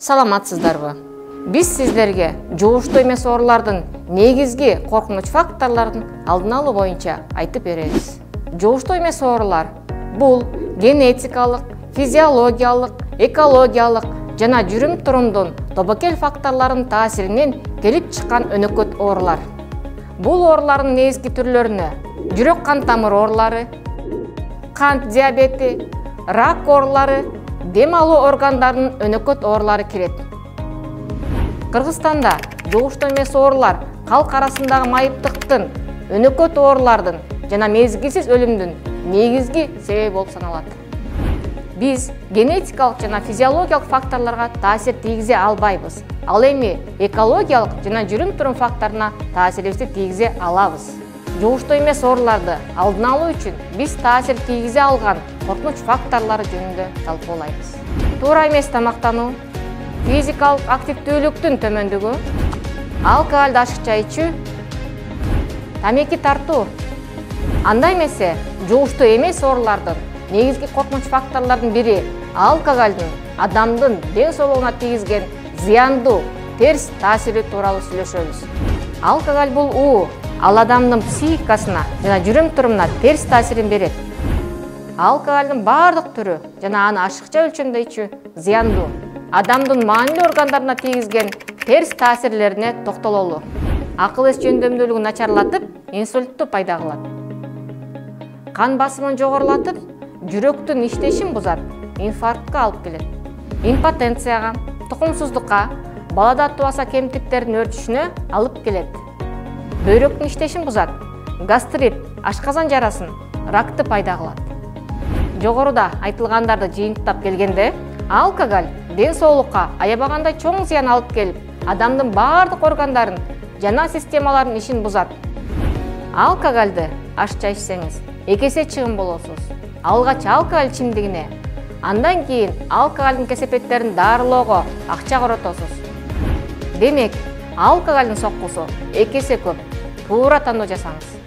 Саламатсыздарбы? Биз сиздерге жугуштуу эмес оорулардын негизги коркунуч факторлорун алдын алуу боюнча айтып беребиз. Жугуштуу эмес оорулар бул генетикалык, физиологиялык, экологиялык жана жүрүм-турумдун тобокел факторлорунун таасиринен келип чыккан өнөкөт оорулар. Бул оорулардын негизги түрлөрүнө жүрөк кан тамыр оорулары, кант диабети, рак оорулары, дем алуу органдарынын өнөкөт оорулары кирет. Кыргызстанда жугуштуу эмес оорулар калк арасындагы майыптыктын, өнөкөт оорулардын жана мезгилсиз өлүмдүн негизги себеби болуп саналат. Биз генетикалык жана физиологиялык факторлорго таасир тийгизе албайбыз. Ал эми экологиялык жана жүрүм-турум факторуна таасирибизди тийгизе алабыз. Жугуштуу эмес ооруларды алдын алуу үчүн биз таасир тийгизе алган коркунуч факторлору жөнүндө талкуулайбыз. Туура эмес тамактануу, физикалык активдүүлүктүн төмөндүгү, алкоголду ашыкча ичүү, тамеки тартуу. Андай эмесе, жугуштуу эмес оорулардын негизги коркунуч факторлордун бири алкоголдун адамдын ден соолугуна тийгизген зыяндуу терс таасири тууралуу сүйлөшөбүз. Алкоголь бул уу, ал адамдын психикасына жана жүрүм-турумуна терс таасирин берет. Алкоголдун бардык түрү жана аны ашыкча өлчөмдө ичүү зыяндуу. Адамдын маанилүү органдарына тийгизген терс таасирлерине токтололу. Акыл эс жөндөмдүүлүгүн начарлатып, инсультту пайда кылат. Кан басымын жогорулатып, жүрөктүн иштешин бузат, инфарктка алып келет. Импотенцияга, тукумсуздукка, балада тубаса кемтиктердин өрчүшүнө алып келет. Бөйрөктүн иштешин бузат, гастрит, ашказан жарасын, ракты пайда кылат. Жогоруда айтылгандарды жыйынтыктап келгенде, алкоголь ден соолукка аябагандай чоң зыян алып келип, адамдын бардык органдарын жана системаларынын ишин бузат. Алкоголду ашча ичсеңиз, 2 эсе чыгым болосуз. Алгач алкоголь ичимдигине, андан кийин алкоголдун кесепеттерин дарылоого акча коротосуз. Демек, алкоголдун соккусу 2 эсе көп. Туура тандоо жасаңыз.